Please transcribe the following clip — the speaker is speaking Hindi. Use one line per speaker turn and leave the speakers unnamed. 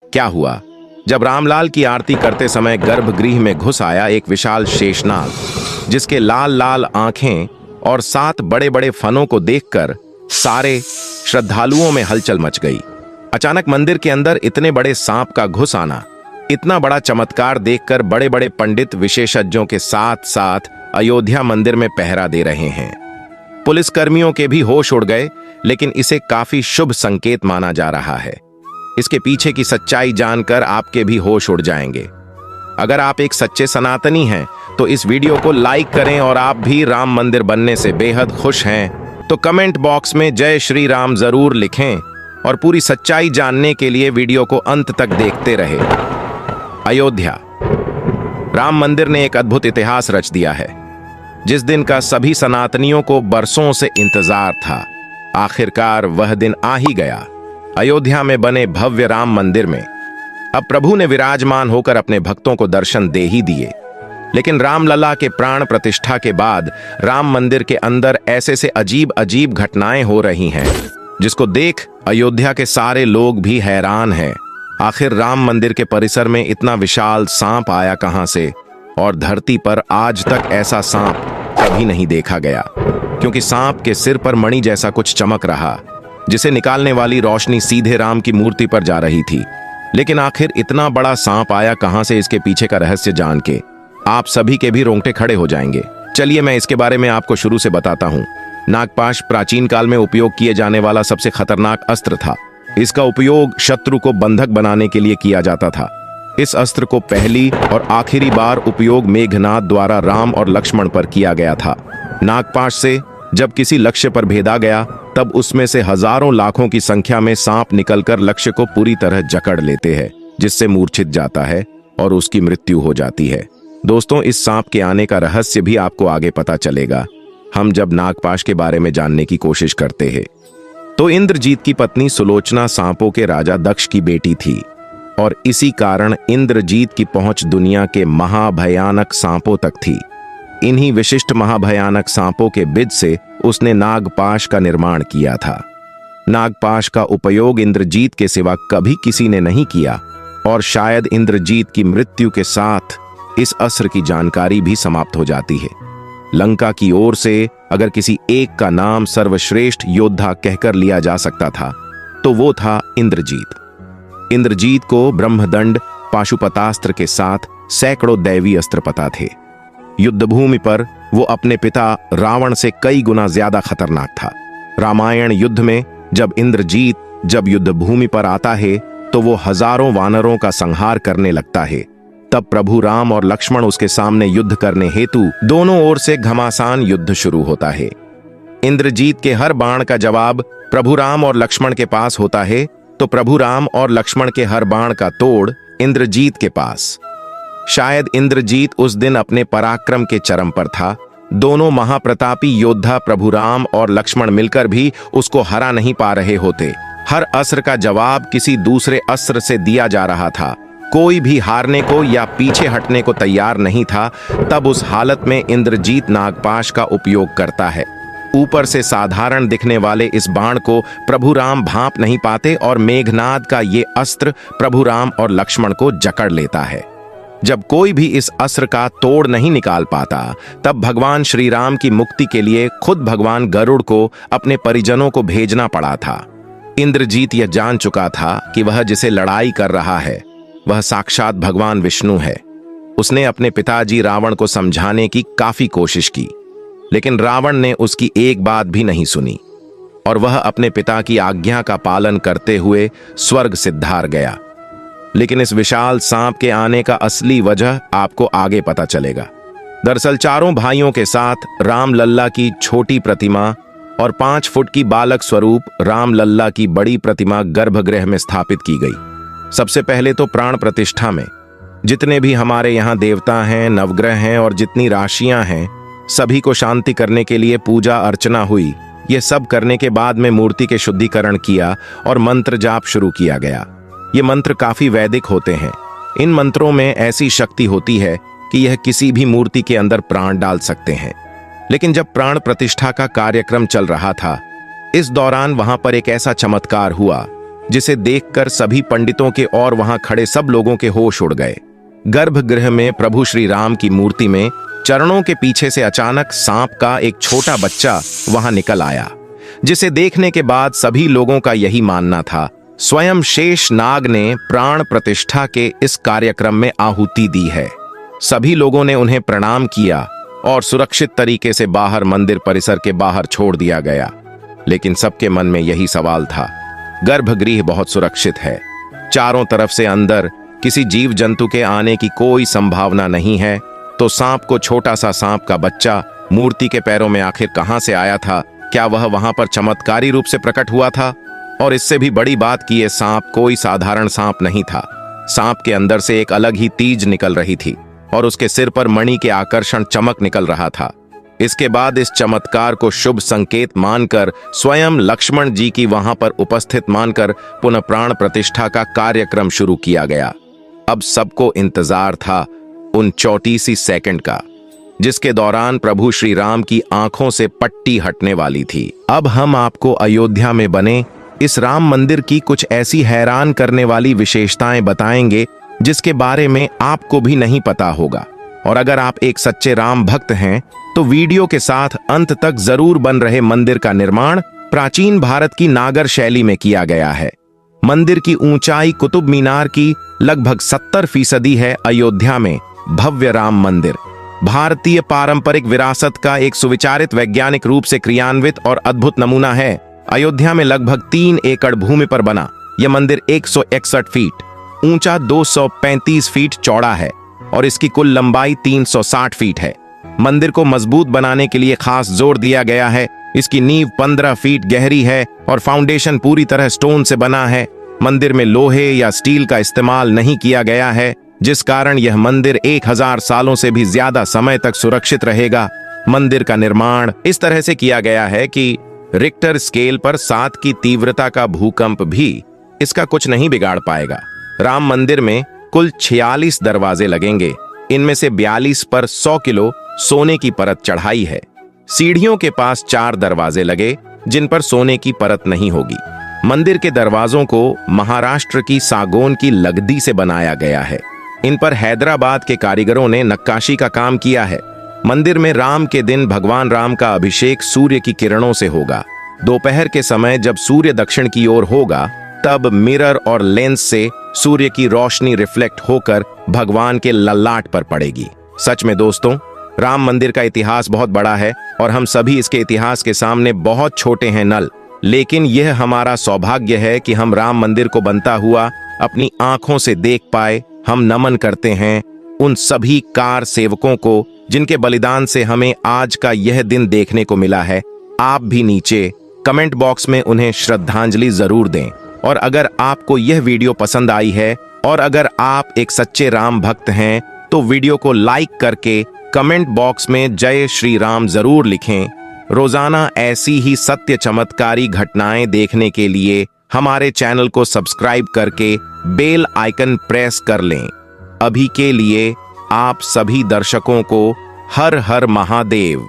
क्या हुआ? जब रामलाल की आरती करते समय गर्भगृह में घुस आया एक विशाल शेषनाग, जिसके लाल लाल आंखें और 7 बड़े बड़े फनों को देखकर सारे श्रद्धालुओं में हलचल मच गई। अचानक मंदिर के अंदर इतने बड़े सांप का घुस आना, इतना बड़ा चमत्कार देखकर बड़े बड़े पंडित विशेषज्ञों के साथ साथ अयोध्या मंदिर में पहरा दे रहे हैं। पुलिस कर्मियों के भी होश उड़ गए, लेकिन इसे काफी शुभ संकेत माना जा रहा है। इसके पीछे की सच्चाई जानकर आपके भी होश उड़ जाएंगे। अगर आप एक सच्चे सनातनी हैं तो इस वीडियो को लाइक करें, और आप भी राम मंदिर बनने से बेहद खुश हैं तो कमेंट बॉक्स में जय श्री राम जरूर लिखें, और पूरी सच्चाई जानने के लिए वीडियो को अंत तक देखते रहे। अयोध्या राम मंदिर ने एक अद्भुत इतिहास रच दिया है, जिस दिन का सभी सनातनियों को बरसों से इंतजार था। आखिरकार वह दिन आ ही गया। अयोध्या में बने भव्य राम मंदिर में अब प्रभु ने विराजमान होकर अपने भक्तों को दर्शन दे ही दिए। लेकिन रामलला के प्राण प्रतिष्ठा के बाद राम मंदिर के अंदर ऐसे से अजीब अजीब घटनाएं हो रही हैं, जिसको देख अयोध्या के सारे लोग भी हैरान हैं। आखिर राम मंदिर के परिसर में इतना विशाल सांप आया कहां से, और धरती पर आज तक ऐसा सांप कभी नहीं देखा गया, क्योंकि सांप के सिर पर मणि जैसा कुछ चमक रहा, जिसे निकालने वाली रोशनी सीधे राम की मूर्ति पर जा रही थी। लेकिन आखिर इतना बड़ा सांप आया कहां से, इसके पीछे का रहस्य जान के आप सभी के भी रोंगटे खड़े हो जाएंगे। चलिए मैं इसके बारे में आपको शुरू से बताता हूं। नागपाश प्राचीन काल में उपयोग किए जाने वाला सबसे खतरनाक अस्त्र था। इसका उपयोग शत्रु को बंधक बनाने के लिए किया जाता था। इस अस्त्र को पहली और आखिरी बार उपयोग मेघनाद द्वारा राम और लक्ष्मण पर किया गया था। नागपाश से जब किसी लक्ष्य पर भेदा गया, तब उसमें से हजारों लाखों की संख्या में सांप निकलकर लक्ष्य को पूरी तरह जकड़ लेते हैं, जिससे मूर्छित जाता है और उसकी मृत्यु हो जाती है। दोस्तों, इस सांप के आने का रहस्य भी आपको आगे पता चलेगा, हम जब नागपाश के बारे में जानने की कोशिश करते हैं। तो इंद्रजीत की पत्नी सुलोचना सांपों के राजा दक्ष की बेटी थी, और इसी कारण इंद्रजीत की पहुंच दुनिया के महाभयानक सांपों तक थी। इन्हीं विशिष्ट महाभयानक सांपों के बीज से उसने नागपाश का निर्माण किया था। नागपाश का उपयोग इंद्रजीत के सिवा कभी किसी ने नहीं किया, और शायद इंद्रजीत की मृत्यु के साथ इस अस्त्र की जानकारी भी समाप्त हो जाती है। लंका की ओर से अगर किसी एक का नाम सर्वश्रेष्ठ योद्धा कहकर लिया जा सकता था, तो वो था इंद्रजीत। इंद्रजीत को ब्रह्मदंड, पाशुपतास्त्र के साथ सैकड़ों दैवी अस्त्र पता थे। युद्धभूमि पर वो अपने पिता रावण से कई गुना ज्यादा खतरनाक था। रामायण युद्ध में जब इंद्रजीत युद्धभूमि पर आता है, तो वो हजारों वानरों का संहार करने लगता है। तब प्रभु राम और लक्ष्मण उसके सामने युद्ध करने हेतु दोनों ओर से घमासान युद्ध शुरू होता है। इंद्रजीत के हर बाण का जवाब प्रभु राम और लक्ष्मण के पास होता है, तो प्रभु राम और लक्ष्मण के हर बाण का तोड़ इंद्रजीत के पास। शायद इंद्रजीत उस दिन अपने पराक्रम के चरम पर था। दोनों महाप्रतापी योद्धा प्रभु राम और लक्ष्मण मिलकर भी उसको हरा नहीं पा रहे होते। हर अस्त्र का जवाब किसी दूसरे अस्त्र से दिया जा रहा था। कोई भी हारने को या पीछे हटने को तैयार नहीं था। तब उस हालत में इंद्रजीत नागपाश का उपयोग करता है। ऊपर से साधारण दिखने वाले इस बाण को प्रभु राम भांप नहीं पाते, और मेघनाद का ये अस्त्र प्रभु राम और लक्ष्मण को जकड़ लेता है। जब कोई भी इस अस्त्र का तोड़ नहीं निकाल पाता, तब भगवान श्री राम की मुक्ति के लिए खुद भगवान गरुड़ को अपने परिजनों को भेजना पड़ा था। इंद्रजीत यह जान चुका था कि वह जिसे लड़ाई कर रहा है वह साक्षात भगवान विष्णु है। उसने अपने पिताजी रावण को समझाने की काफी कोशिश की, लेकिन रावण ने उसकी एक बात भी नहीं सुनी, और वह अपने पिता की आज्ञा का पालन करते हुए स्वर्ग सिद्धार गया। लेकिन इस विशाल सांप के आने का असली वजह आपको आगे पता चलेगा। दरअसल चारों भाइयों के साथ रामलल्ला की छोटी प्रतिमा और 5 फुट की बालक स्वरूप रामलल्ला की बड़ी प्रतिमा गर्भगृह में स्थापित की गई। सबसे पहले तो प्राण प्रतिष्ठा में जितने भी हमारे यहाँ देवता हैं, नवग्रह हैं और जितनी राशियां हैं, सभी को शांति करने के लिए पूजा अर्चना हुई। ये सब करने के बाद में मूर्ति के शुद्धिकरण किया और मंत्र जाप शुरू किया गया। ये मंत्र काफी वैदिक होते हैं। इन मंत्रों में ऐसी शक्ति होती है कि यह किसी भी मूर्ति के अंदर प्राण डाल सकते हैं। लेकिन जब प्राण प्रतिष्ठा का कार्यक्रम चल रहा था, इस दौरान वहां पर एक ऐसा चमत्कार हुआ जिसे देखकर सभी पंडितों के और वहां खड़े सब लोगों के होश उड़ गए। गर्भगृह में प्रभु श्री राम की मूर्ति में चरणों के पीछे से अचानक सांप का एक छोटा बच्चा वहां निकल आया, जिसे देखने के बाद सभी लोगों का यही मानना था स्वयं शेष नाग ने प्राण प्रतिष्ठा के इस कार्यक्रम में आहुति दी है। सभी लोगों ने उन्हें प्रणाम किया और सुरक्षित तरीके से बाहर मंदिर परिसर के बाहर छोड़ दिया गया। लेकिन सबके मन में यही सवाल था, गर्भगृह बहुत सुरक्षित है, चारों तरफ से अंदर किसी जीव जंतु के आने की कोई संभावना नहीं है, तो सांप को छोटा सा सांप का बच्चा मूर्ति के पैरों में आखिर कहां से आया था? क्या वह वहां पर चमत्कारी रूप से प्रकट हुआ था? और इससे भी बड़ी बात कि यह सांप कोई साधारण सांप नहीं था। सांप के अंदर से एक अलग ही तीज निकल रही थी और उसके सिर पर मणि के आकर्षण चमक निकल रहा था। इसके बाद इस चमत्कार को शुभ संकेत मानकर स्वयं लक्ष्मण जी की वहां पर उपस्थित मानकर पुनः प्राण प्रतिष्ठा का कार्यक्रम शुरू किया गया। अब सबको इंतजार था उन 34 सेकंड का, जिसके दौरान प्रभु श्री राम की आंखों से पट्टी हटने वाली थी। अब हम आपको अयोध्या में बने इस राम मंदिर की कुछ ऐसी हैरान करने वाली विशेषताएं बताएंगे जिसके बारे में आपको भी नहीं पता होगा। और अगर आप एक सच्चे राम भक्त हैं तो वीडियो के साथ अंत तक जरूर। बन रहे मंदिर का निर्माण प्राचीन भारत की नागर शैली में किया गया है। मंदिर की ऊंचाई कुतुब मीनार की लगभग 70% है। अयोध्या में भव्य राम मंदिर भारतीय पारंपरिक विरासत का एक सुविचारित वैज्ञानिक रूप से क्रियान्वित और अद्भुत नमूना है। अयोध्या में लगभग 3 एकड़ भूमि पर बना यह मंदिर 161 फीट ऊंचा, 235 फीट चौड़ा है और इसकी कुल लंबाई 360 फीट है। मंदिर को मजबूत बनाने के लिए खास जोर दिया गया है। इसकी नींव 15 फीट गहरी है और फाउंडेशन पूरी तरह स्टोन से बना है। मंदिर में लोहे या स्टील का इस्तेमाल नहीं किया गया है, जिस कारण यह मंदिर 1000 सालों से भी ज्यादा समय तक सुरक्षित रहेगा। मंदिर का निर्माण इस तरह से किया गया है कि रिक्टर स्केल पर 7 की तीव्रता का भूकंप भी इसका कुछ नहीं बिगाड़ पाएगा। राम मंदिर में कुल 46 दरवाजे लगेंगे। इनमें से 42 पर 100 किलो सोने की परत चढ़ाई है। सीढ़ियों के पास 4 दरवाजे लगे जिन पर सोने की परत नहीं होगी। मंदिर के दरवाजों को महाराष्ट्र की सागौन की लकड़ी से बनाया गया है। इन पर हैदराबाद के कारीगरों ने नक्काशी का काम किया है। मंदिर में राम के दिन भगवान राम का अभिषेक सूर्य की किरणों से होगा। दोपहर के समय जब सूर्य दक्षिण की ओर होगा तब मिरर और लेंस से सूर्य की रोशनी रिफ्लेक्ट होकर भगवान के ललाट पर पड़ेगी। सच में दोस्तों, राम मंदिर का इतिहास बहुत बड़ा है और हम सभी इसके इतिहास के सामने बहुत छोटे हैं नल। लेकिन यह हमारा सौभाग्य है कि हम राम मंदिर को बनता हुआ अपनी आंखों से देख पाए। हम नमन करते हैं उन सभी कार सेवकों को जिनके बलिदान से हमें आज का यह दिन देखने को मिला है। आप भी नीचे कमेंट बॉक्स में उन्हें श्रद्धांजलि जरूर दें। और अगर आपको यह वीडियो पसंद आई है और अगर आप एक सच्चे राम भक्त हैं तो वीडियो को लाइक करके कमेंट बॉक्स में जय श्री राम जरूर लिखें। रोजाना ऐसी ही सत्य चमत्कारी घटनाएं देखने के लिए हमारे चैनल को सब्सक्राइब करके बेल आइकन प्रेस कर लें। अभी के लिए आप सभी दर्शकों को हर हर महादेव।